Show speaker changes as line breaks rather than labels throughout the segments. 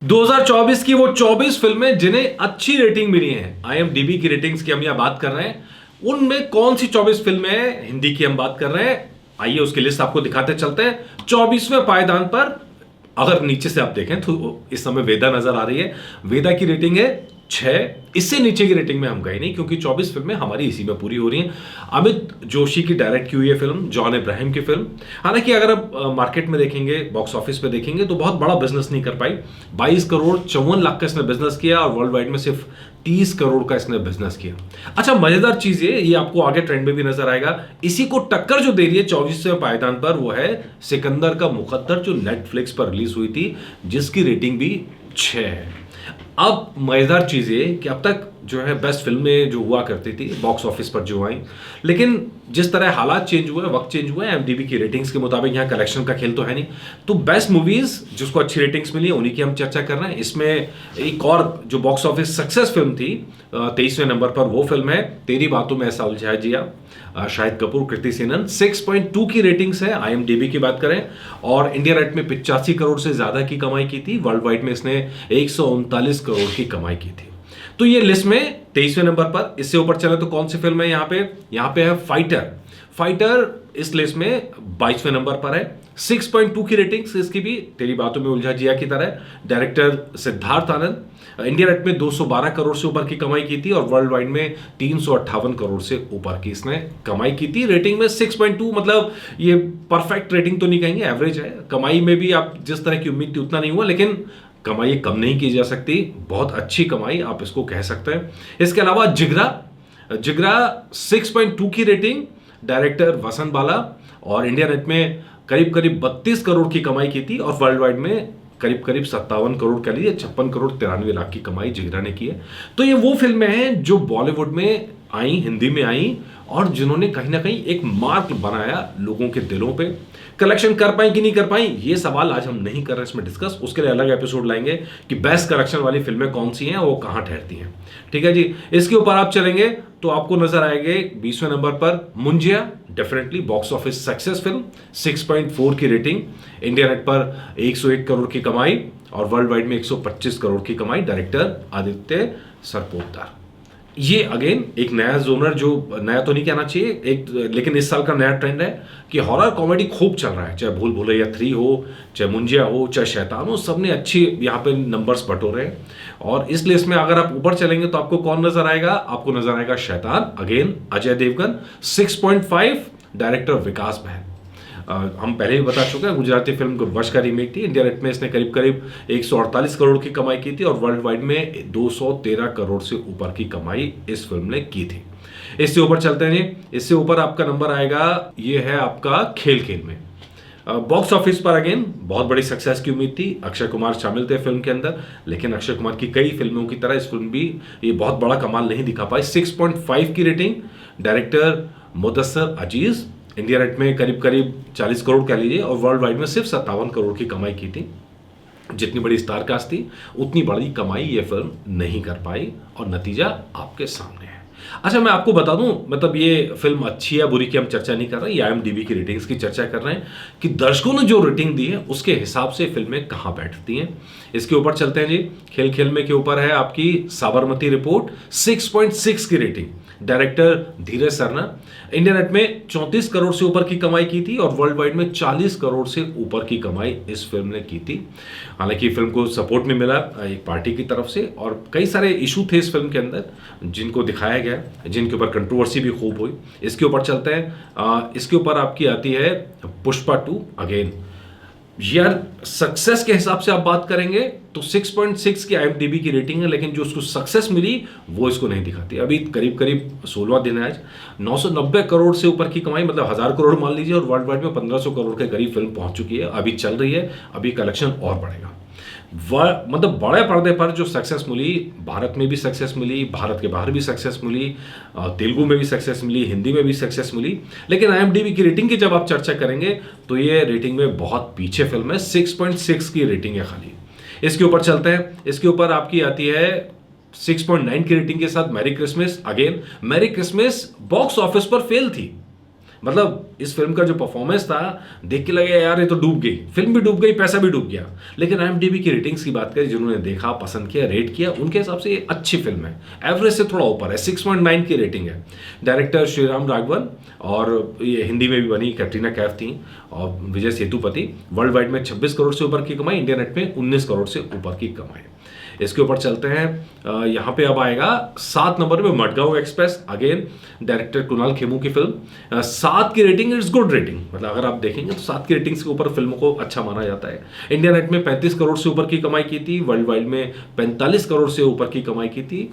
2024 की वो 24 फिल्में जिन्हें अच्छी रेटिंग मिली है। आईएमडीबी की रेटिंग्स की हम यहां बात कर रहे हैं। उनमें कौन सी 24 फिल्में हैं, हिंदी की हम बात कर रहे हैं। आइए उसकी लिस्ट आपको दिखाते चलते हैं। 24वें पायदान पर अगर नीचे से आप देखें तो इस समय वेदा नजर आ रही है। वेदा की रेटिंग है 6। इससे नीचे की रेटिंग में हम गए नहीं क्योंकि 24 फिल्में हमारी इसी में पूरी हो रही हैं। अमित जोशी की डायरेक्ट की हुई है फिल्म, जॉन इब्राहिम की फिल्म। हालांकि अगर आप मार्केट में देखेंगे, बॉक्स ऑफिस पे देखेंगे तो बहुत बड़ा बिजनेस नहीं कर पाई। 22 करोड़ 54 लाख का इसने बिजनेस किया और वर्ल्ड वाइड में सिर्फ 30 करोड़ का इसने बिजनेस किया। अच्छा, मजेदार चीज ये आपको आगे ट्रेंड में भी नजर आएगा। इसी को टक्कर जो दे रही है 24वें पायदान पर वो है सिकंदर का मुकद्दर, जो नेटफ्लिक्स पर रिलीज हुई थी, जिसकी रेटिंग भी 6 है। अब मजेदार चीज ये कि अब तक जो है बेस्ट फिल्में जो हुआ करती थी बॉक्स ऑफिस पर जो आई, लेकिन जिस तरह हालात चेंज हुए, वक्त चेंज हुए, एमडीबी की रेटिंग्स के मुताबिक यहाँ कलेक्शन का खेल तो है नहीं। तो बेस्ट मूवीज जिसको अच्छी रेटिंग्स मिली उन्हीं की हम चर्चा कर रहे हैं। इसमें एक और जो बॉक्स ऑफिस सक्सेस फिल्म थी 23वें नंबर पर, वो फिल्म है तेरी बातों में ऐसा उलझाया जिया, शाहिद कपूर, कृति सेनन। 6.2 की रेटिंग्स है आईएमडीबी की बात करें, और इंडिया रेट में 85 करोड़ से ज्यादा की कमाई की थी। वर्ल्ड वाइड में इसने 139 करोड़ की कमाई की थी। तो ये लिस्ट में 23वें नंबर पर। इससे ऊपर चले तो कौन सी फिल्म है यहाँ पे है फाइटर। फाइटर इस लिस्ट में 22वें नंबर पर है। 6.2 की रेटिंग्स इसकी भी तेरी बातों में उलझा जिया की तरह। Director Siddharth Anand. India rate में 212 करोड़ से ऊपर की कमाई की थी और वर्ल्ड वाइड में 358 करोड़ से ऊपर की इसने कमाई की थी। रेटिंग में 6.2, मतलब ये परफेक्ट रेटिंग तो नहीं कहेंगे, एवरेज है। कमाई में भी आप जिस तरह की उम्मीद थी उतना नहीं हुआ, लेकिन कमाई कम नहीं की जा सकती, बहुत अच्छी कमाई आप इसको कह सकते हैं। इसके अलावा जिगरा 6.2 की रेटिंग, डायरेक्टर वसंत बाला, और इंडिया नेट में करीब करीब 32 करोड़ की कमाई की थी और वर्ल्ड वाइड में करीब करीब 57 करोड़ कह लीजिए, 56 करोड़ 93 लाख की कमाई जिगरा ने की है। तो ये वो फिल्में हैं जो बॉलीवुड में आई, हिंदी में आई, और जिन्होंने कहीं ना कहीं एक मार्क बनाया लोगों के दिलों पे। कलेक्शन कर पाई कि नहीं कर पाई, ये सवाल आज हम नहीं कर रहे इसमें डिस्कस। उसके लिए अलग एपिसोड लाएंगे कि बेस्ट कलेक्शन वाली फिल्में कौन सी हैं, वो कहां ठहरती हैं। ठीक है जी। इसके ऊपर आप चलेंगे तो आपको नजर आएंगे 20वें नंबर पर Munjya. Definitely box office success film, 6.4 की रेटिंग, इंडिया नेट पर 101 करोड़ की कमाई और वर्ल्ड वाइड में 125 करोड़ की कमाई। डायरेक्टर आदित्य सरपोतदार। ये अगेन एक नया जोनर, जो नया तो नहीं कहना चाहिए एक, लेकिन इस साल का नया ट्रेंड है कि हॉरर कॉमेडी खूब चल रहा है। चाहे भूल भुलैया 3 हो, चाहे मुंजिया हो, चाहे शैतान हो, सबने अच्छी यहाँ पे नंबर्स बटोरे हैं। और इस लिस्ट में अगर आप ऊपर चलेंगे तो आपको कौन नजर आएगा? आपको नजर आएगा शैतान, अगेन अजय देवगन, 6.5, डायरेक्टर विकास बहन। हम पहले भी बता चुके हैं, गुजराती फिल्म गुरवश का रीमेक थी। इंडिया नेट में इसने करीब करीब 148 करोड़ की कमाई की थी और वर्ल्ड वाइड में 213 करोड़ से ऊपर की कमाई इस फिल्म ने की थी। इससे ऊपर चलते हैं जी। इससे ऊपर आपका नंबर आएगा, ये है आपका खेल खेल में। बॉक्स ऑफिस पर अगेन बहुत बड़ी सक्सेस की उम्मीद थी। अक्षय कुमार शामिल थे फिल्म के अंदर, लेकिन अक्षय कुमार की कई फिल्मों की तरह इस फिल्म भी ये बहुत बड़ा कमाल नहीं दिखा पाई। 6.5 की रेटिंग, डायरेक्टर मुदस्सर अजीज। इंडिया रेट में करीब करीब 40 करोड़ कह लीजिए और वर्ल्ड वाइड में सिर्फ 57 करोड़ की कमाई की थी। जितनी बड़ी स्टार कास्ट थी उतनी बड़ी कमाई ये फिल्म नहीं कर पाई और नतीजा आपके सामने है। अच्छा, मैं आपको बता दूं, मतलब ये फिल्म अच्छी या बुरी की हम चर्चा नहीं कर रहे, ये आईएमडीबी की रेटिंग्स की चर्चा कर रहे हैं कि दर्शकों ने जो रेटिंग दी है उसके हिसाब से फिल्में कहां बैठती हैं। इसके ऊपर चलते हैं जी। खेल खेल में के ऊपर है आपकी साबरमती रिपोर्ट, 6.6 की रेटिंग, डायरेक्टर धीरज सरना। इंडिया नेट में 34 करोड़ से ऊपर की कमाई की थी और वर्ल्ड वाइड में 40 करोड़ से ऊपर की कमाई इस फिल्म ने की थी। हालांकि फिल्म को सपोर्ट में मिला एक पार्टी की तरफ से और कई सारे इशू थे इस फिल्म के अंदर जिनको दिखाया गया, जिनके ऊपर कंट्रोवर्सी भी खूब हुई। इसके ऊपर चलते हैं। इसके ऊपर आपकी आती है पुष्पा 2। अगेन यार, सक्सेस के हिसाब से आप बात करेंगे तो 6.6 की आईएमडीबी की रेटिंग है, लेकिन जो उसको सक्सेस मिली वो इसको नहीं दिखाती। अभी करीब करीब 16वां दिन है आज, 990 करोड़ से ऊपर की कमाई, मतलब 1000 करोड़ मान लीजिए, और वर्ल्ड वाइड में 1500 करोड़ के करीब फिल्म पहुंच चुकी है। अभी चल रही है, अभी कलेक्शन और बढ़ेगा। मतलब बड़े पर्दे पर जो सक्सेस मिली, भारत में भी सक्सेस मिली, भारत के बाहर भी सक्सेस मिली, तेलुगु में भी सक्सेस मिली, हिंदी में भी सक्सेस मिली, लेकिन आईएमडीबी की रेटिंग की जब आप चर्चा करेंगे तो ये रेटिंग में बहुत पीछे फिल्म है। 6.6 की रेटिंग है खाली। इसके ऊपर चलते हैं। इसके ऊपर आपकी आती है 6.9 की रेटिंग के साथ merry Christmas. Again merry Christmas box office पर फेल थी, मतलब इस फिल्म का जो परफॉर्मेंस था, देख के लगे यार ये तो डूब गई, फिल्म भी डूब गई, पैसा भी डूब गया। लेकिन IMDb की रेटिंग्स की बात करें, जिन्होंने देखा, पसंद किया, रेट किया, उनके हिसाब से ये अच्छी फिल्म है, एवरेज से थोड़ा ऊपर है, 6.9 की रेटिंग है। डायरेक्टर श्रीराम राघवन, और ये हिंदी में भी बनी, कैटरीना कैफ थी और विजय सेतुपति। वर्ल्ड वाइड में 26 करोड़ से ऊपर की कमाई, इंडिया नेट में 19 करोड़ से ऊपर की कमाई। इसके ऊपर चलते हैं, यहाँ पे अब आएगा 7 नंबर पे Madgaon express, again director Kunal Khemu की फिल्म। 7 की रेटिंग, इट्स गुड रेटिंग, मतलब अगर आप देखेंगे तो 7 की रेटिंग के ऊपर फिल्म को अच्छा माना जाता है। इंडिया नेट में 35 करोड़ से ऊपर की कमाई की थी, वर्ल्ड वाइड में 45 करोड़ से ऊपर की कमाई की थी।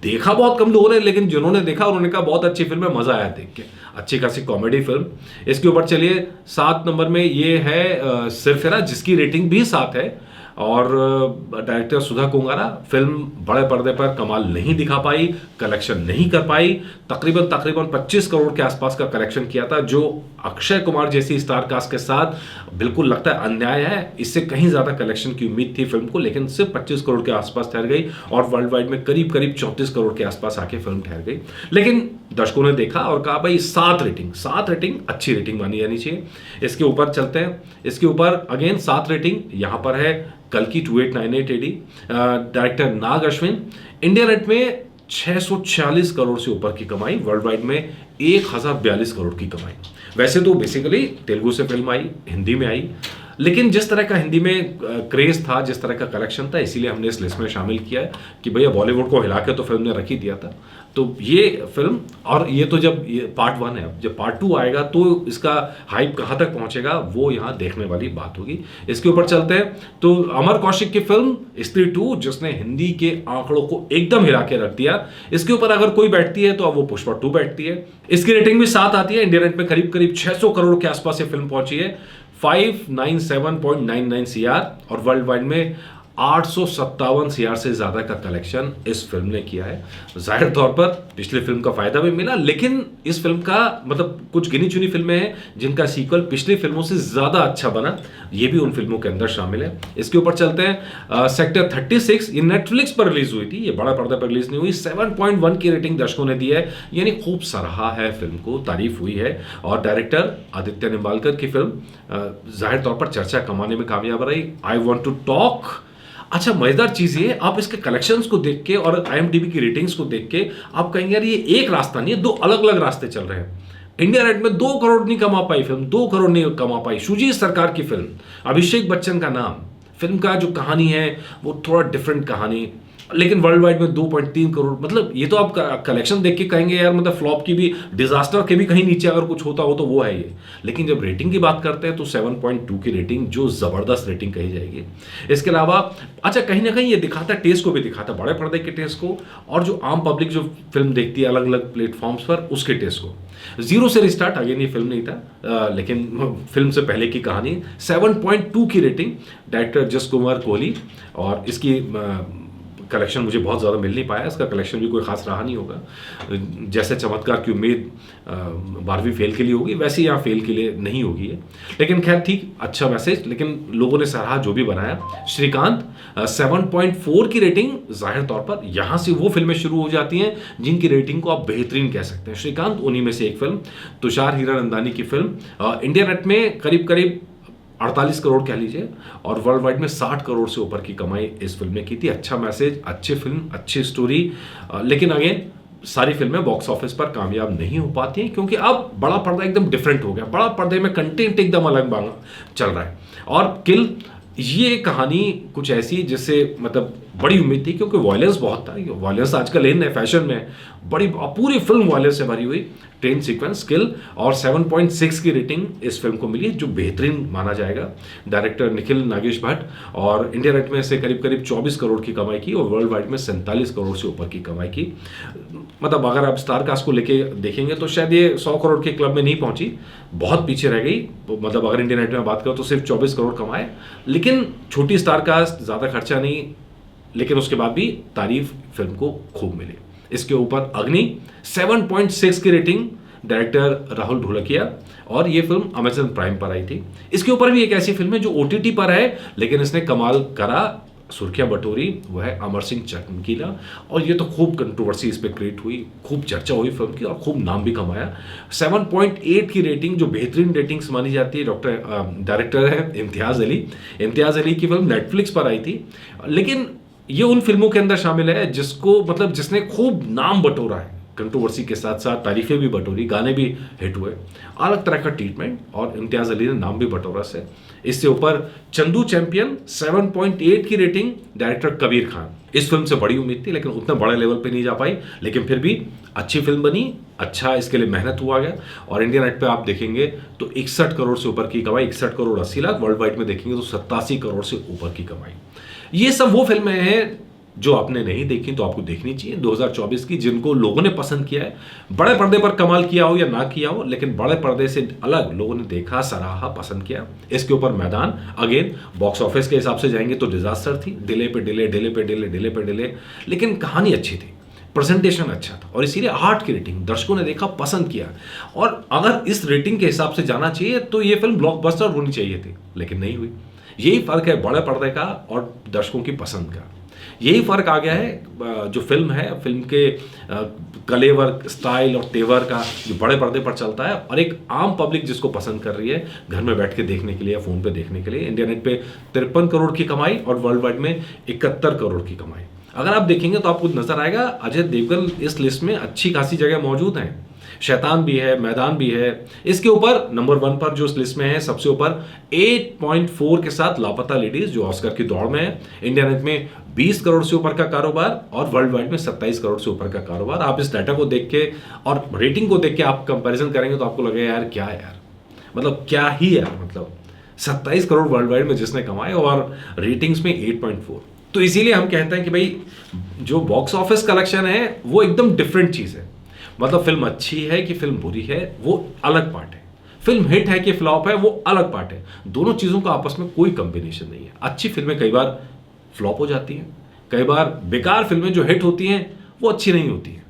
देखा बहुत कम लोगों ने, लेकिन जिन्होंने देखा उन्होंने कहा बहुत अच्छी फिल्म है, मजा आया देख के, अच्छी खासी कॉमेडी फिल्म। इसके ऊपर चलिए 7 नंबर में ये है सिरफिरा, जिसकी रेटिंग भी 7 है, और डायरेक्टर सुधा कोंगारा। फिल्म बड़े पर्दे पर कमाल नहीं दिखा पाई, कलेक्शन नहीं कर पाई, तकरीबन 25 करोड़ के आसपास का कलेक्शन किया था, जो अक्षय कुमार जैसी स्टार कास्ट के साथ बिल्कुल लगता है अन्याय है। इससे कहीं ज्यादा कलेक्शन की उम्मीद थी फिल्म को, लेकिन सिर्फ 25 करोड़ के आसपास ठहर गई, और वर्ल्ड वाइड में करीब 34 करोड़ के आसपास आके फिल्म ठहर गई। लेकिन दर्शकों ने देखा और कहा भाई 7 रेटिंग अच्छी रेटिंग मानी जानी चाहिए। इसके ऊपर चलते हैं, इसके ऊपर अगेन 7 रेटिंग यहाँ पर है कल्कि 2898 AD, डायरेक्टर नाग अश्विन। इंडिया नेट में 646 करोड़ से ऊपर की कमाई, वर्ल्ड वाइड में 1042 करोड़ की कमाई। वैसे तो बेसिकली तेलुगु से फिल्म आई, हिंदी में आई, लेकिन जिस तरह का हिंदी में क्रेज था, जिस तरह का कलेक्शन था, इसीलिए हमने इस लिस्ट में शामिल किया है कि भैया बॉलीवुड को हिला के तो फिल्म ने रख ही दिया था। तो ये फिल्म, और ये तो जब ये पार्ट 1 है, जब पार्ट 2 आएगा तो इसका हाइप कहाँ तक पहुंचेगा वो यहाँ देखने वाली बात होगी। इसके ऊपर चलते हैं तो अमर कौशिक की फिल्म स्त्री 2, जिसने हिंदी के आंकड़ों को एकदम हिला के रख दिया। इसके ऊपर अगर कोई बैठती है तो अब वो पुष्पा 2 बैठती है। इसकी रेटिंग भी 7 आती है, इंडिया नेट में करीब 600 करोड़ के आसपास ये फिल्म पहुंची है, 597.99 CR, और वर्ल्ड वाइड में 857 CR से ज्यादा का कलेक्शन इस फिल्म ने किया है। जाहिर तौर पर पिछली फिल्म का फायदा भी मिला, लेकिन इस फिल्म का मतलब कुछ गिनी चुनी फिल्में हैं जिनका सीक्वल पिछली फिल्मों से ज्यादा अच्छा बना, ये भी उन फिल्मों के अंदर शामिल है। इसके ऊपर चलते हैं, सेक्टर 36 ये नेटफ्लिक्स पर रिलीज हुई थी, ये बड़ा पर्दा पर रिलीज नहीं हुई। 7.1 की रेटिंग दर्शकों ने दी है, यानी खूब सराहा है फिल्म को, तारीफ हुई है। और डायरेक्टर आदित्य निम्बालकर की फिल्म जाहिर तौर पर चर्चा कमाने में कामयाब रही, आई वॉन्ट टू टॉक। अच्छा, मजेदार चीज ये, आप इसके कलेक्शंस को देख के और IMDb की रेटिंग्स को देख के आप कहेंगे यार ये एक रास्ता नहीं है, 2 अलग अलग रास्ते चल रहे हैं। इंडिया नेट में 2 करोड़ नहीं कमा पाई फिल्म, 2 करोड़ नहीं कमा पाई। सुजीत सरकार की फिल्म, अभिषेक बच्चन का नाम, फिल्म का जो कहानी है वो थोड़ा डिफरेंट कहानी, लेकिन वर्ल्ड वाइड में 2.3 करोड़। मतलब ये तो आप कलेक्शन देख के कहेंगे यार, मतलब फ्लॉप की भी, डिजास्टर के भी कहीं नीचे अगर कुछ होता हो तो वो है ये। लेकिन जब रेटिंग की बात करते हैं तो 7.2 की रेटिंग, जो जबरदस्त रेटिंग कही जाएगी। इसके अलावा अच्छा, कहीं ना कहीं ये दिखाता, टेस्ट को भी दिखाता, बड़े पर्दे के टेस्ट को, और जो आम पब्लिक जो फिल्म देखती है अलग अलग प्लेटफॉर्म्स पर, उसके टेस्ट को। जीरो से रिस्टार्ट, अगेन ये फिल्म नहीं था, लेकिन फिल्म से पहले की कहानी। 7.2 की रेटिंग, डायरेक्टर जस कुमार कोहली, और इसकी कलेक्शन मुझे बहुत ज़्यादा मिल नहीं पाया, इसका कलेक्शन भी कोई खास रहा नहीं होगा। जैसे चमत्कार की उम्मीद 12वीं फेल के लिए होगी, वैसे यहाँ फेल के लिए नहीं होगी है। लेकिन खैर ठीक, अच्छा मैसेज, लेकिन लोगों ने सराहा जो भी बनाया। श्रीकांत 7.4 की रेटिंग, जाहिर तौर पर यहाँ से वो फिल्में शुरू हो जाती हैं जिनकी रेटिंग को आप बेहतरीन कह सकते हैं। श्रीकांत उन्हीं में से एक फिल्म। तुषार हीरानंदानी की फिल्म, इंडिया नेट में करीब 48 करोड़ कह लीजिए, और वर्ल्ड वाइड में 60 करोड़ से ऊपर की कमाई इस फिल्म ने की थी। अच्छा मैसेज, अच्छी फिल्म, अच्छी स्टोरी, लेकिन अगेन सारी फिल्में बॉक्स ऑफिस पर कामयाब नहीं हो पाती हैं, क्योंकि अब बड़ा पर्दा एकदम डिफरेंट हो गया, बड़ा पर्दे में कंटेंट एकदम अलग चल रहा है। और किल, ये कहानी कुछ ऐसी जिससे मतलब बड़ी उम्मीद थी, क्योंकि वायलेंस बहुत था, वायलेंस आजकल इन है, फैशन में बड़ी पूरी फिल्म वायलेंस से भरी हुई। ट्रेन सीक्वेंस, किल, और 7.6 की रेटिंग इस फिल्म को मिली, जो बेहतरीन माना जाएगा। डायरेक्टर निखिल नागेश भट्ट, और इंडिया नेट में से करीब 24 करोड़ की कमाई की, और वर्ल्ड वाइड में 47 करोड़ से ऊपर की कमाई की। मतलब अगर आप स्टार कास्ट को लेके देखेंगे तो शायद ये 100 करोड़ के क्लब में नहीं पहुंची, बहुत पीछे रह गई। मतलब अगर इंडिया नेट में बात करो तो सिर्फ 24 करोड़ कमाए, लेकिन छोटी स्टार कास्ट, ज़्यादा खर्चा नहीं, लेकिन उसके बाद भी तारीफ फिल्म को खूब मिली। इसके ऊपर अग्नि 7.6 की रेटिंग, डायरेक्टर राहुल ढोलकिया, और ये फिल्म अमेजन प्राइम पर आई थी। इसके ऊपर भी एक ऐसी फिल्म है जो OTT पर है, लेकिन इसने कमाल करा सुर्खियां बटोरी वो है अमर सिंह चमकीला। और ये तो खूब कंट्रोवर्सी इस पर क्रिएट हुई, खूब चर्चा हुई फिल्म की और खूब नाम भी कमाया। 7.8 की रेटिंग, जो बेहतरीन रेटिंग्स मानी जाती है। डायरेक्टर है इम्तियाज़ अली। इम्तियाज़ अली की फिल्म नेटफ्लिक्स पर आई थी, लेकिन ये उन फिल्मों के अंदर शामिल है जिसको मतलब जिसने खूब नाम बटोरा है, कंट्रोवर्सी के साथ साथ तारीफें भी बटोरी, गाने भी हिट हुए, अलग तरह का ट्रीटमेंट, और इम्तियाज़ अली ने नाम भी बटोरा से। इससे ऊपर चंदू चैंपियन 7.8 की रेटिंग, डायरेक्टर कबीर खान। इस फिल्म से बड़ी उम्मीद थी लेकिन उतने बड़े लेवल पे नहीं जा पाई, लेकिन फिर भी अच्छी फिल्म बनी, अच्छा इसके लिए मेहनत हुआ गया। और इंडिया नेट पे आप देखेंगे तो 61 करोड़ से ऊपर की कमाई, 61 करोड़ 80 लाख। वर्ल्ड वाइड में देखेंगे तो 87 करोड़ से ऊपर की कमाई। ये सब वो फिल्में हैं जो आपने नहीं देखी तो आपको देखनी चाहिए 2024 की, जिनको लोगों ने पसंद किया है। बड़े पर्दे पर कमाल किया हो या ना किया हो, लेकिन बड़े पर्दे से अलग लोगों ने देखा, सराहा, पसंद किया। इसके ऊपर मैदान अगेन बॉक्स ऑफिस के हिसाब से जाएंगे तो डिजास्टर थी, डिले पे डिले, डिले पे डिले, डिले पे डिले। लेकिन कहानी अच्छी थी, प्रेजेंटेशन अच्छा था, और इसीलिए 8 की रेटिंग, दर्शकों ने देखा, पसंद किया। और अगर इस रेटिंग के हिसाब से जाना चाहिए तो ये फिल्म ब्लॉकबस्टर होनी चाहिए थी, लेकिन नहीं हुई। यही फर्क है बड़े पर्दे का और दर्शकों की पसंद का। यही फर्क आ गया है जो फिल्म है, फिल्म के कलेवर, स्टाइल और तेवर का, जो बड़े पर्दे पर चलता है, और एक आम पब्लिक जिसको पसंद कर रही है घर में बैठ के देखने के लिए या फोन पे देखने के लिए। इंडिया नेट पे 53 करोड़ की कमाई और वर्ल्ड वाइड में 71 करोड़ की कमाई। अगर आप देखेंगे तो आपको नजर आएगा अजय देवगन इस लिस्ट में अच्छी खासी जगह मौजूद हैं। शैतान भी है, मैदान भी है। इसके ऊपर नंबर 1 पर जो इस लिस्ट में है सबसे ऊपर 8.4 के साथ लापता लेडीज, जो ऑस्कर की दौड़ में है। इंडिया नेट में 20 करोड़ से ऊपर का कारोबार और वर्ल्ड वाइड में 27 करोड़ से ऊपर का कारोबार। आप इस डाटा को देख के और रेटिंग को देख के आप कंपैरिजन करेंगे तो आपको लगेगा यार क्या है यार, मतलब क्या ही यार, मतलब 27 करोड़ वर्ल्ड वाइड में जिसने कमाए और रेटिंग्स में 8.4। तो इसीलिए हम कहते हैं कि भाई जो बॉक्स ऑफिस कलेक्शन है वो एकदम डिफरेंट चीज है। मतलब फिल्म अच्छी है कि फिल्म बुरी है वो अलग पार्ट है, फिल्म हिट है कि फ्लॉप है वो अलग पार्ट है। दोनों चीजों का आपस में कोई कॉम्बिनेशन नहीं है। अच्छी फिल्में कई बार फ्लॉप हो जाती हैं, कई बार बेकार फिल्में जो हिट होती हैं वो अच्छी नहीं होती हैं।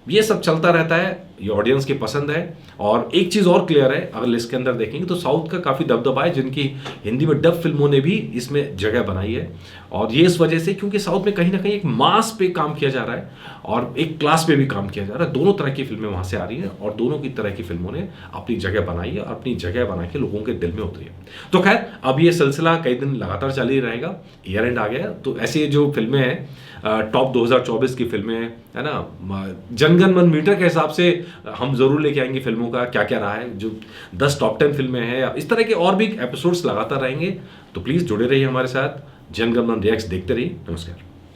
ये सब चलता रहता है, ये ऑडियंस की पसंद है। और एक चीज और क्लियर है, अगर लिस्ट के अंदर देखेंगे तो साउथ का काफी दबदबा है, जिनकी हिंदी में डब फिल्मों ने भी इसमें जगह बनाई है। और ये इस वजह से क्योंकि साउथ में कहीं ना कहीं एक मास पे काम किया जा रहा है और एक क्लास पे भी काम किया जा रहा है। दोनों तरह की फिल्में वहां से आ रही हैं और दोनों की तरह की फिल्मों ने अपनी जगह बनाई है और अपनी जगह बना के लोगों के दिल में उतरी है। तो खैर अब ये सिलसिला कई दिन लगातार जारी रहेगा, ईयर एंड आ गया तो ऐसी जो फिल्में हैं टॉप 2024 की फिल्में है ना, जनगण मन मीटर के हिसाब से हम जरूर लेके आएंगे फिल्मों का क्या क्या रहा है। जो 10 टॉप 10 फिल्में हैं, इस तरह के और भी एपिसोड्स लगातार रहेंगे। तो प्लीज जुड़े रहिए हमारे साथ, जनगण मन रिएक्ट्स देखते रहिए। नमस्कार।